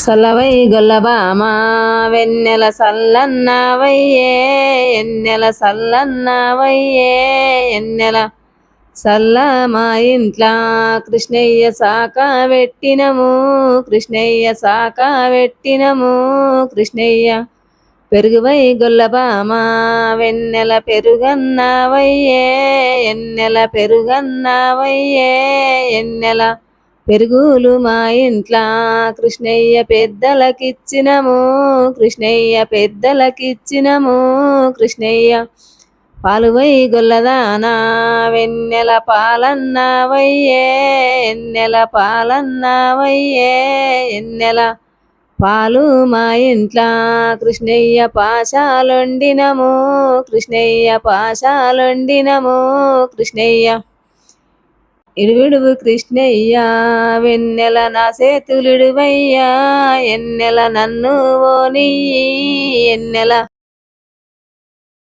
సల్లవై గొల్లబామా వెన్నెల సల్లన్నవయ్యే ఎన్నెల సల్లన్నవయ్యే ఎన్నెల సల్ల మా ఇంట్లా కృష్ణయ్య సాక పెట్టినము కృష్ణయ్య సాక పెట్టినము కృష్ణయ్య పెరుగువై గొల్లబామా వెన్నెల పెరుగన్నవయ్యే ఎన్నెల పెరుగన్నవయ్యే ఎన్నెల పెరుగులు మా ఇంట్లా కృష్ణయ్య పెద్దలకిచ్చినము కృష్ణయ్య పెద్దలకిచ్చినము కృష్ణయ్య పాలువై గొల్లదానా వెన్నెల పాలన్నవయ్యే ఎన్నెల పాలన్నవయ్యే ఎన్నెల పాలు మా ఇంట్లా కృష్ణయ్య పాశాలొండినము కృష్ణయ్య పాశాలొండినము కృష్ణయ్య ఇడువిడువు కృష్ణయ్య వెన్నెల నా చేతులిడువయ్యా ఎన్నెల నన్ను ఓనియ్యి ఎన్నెల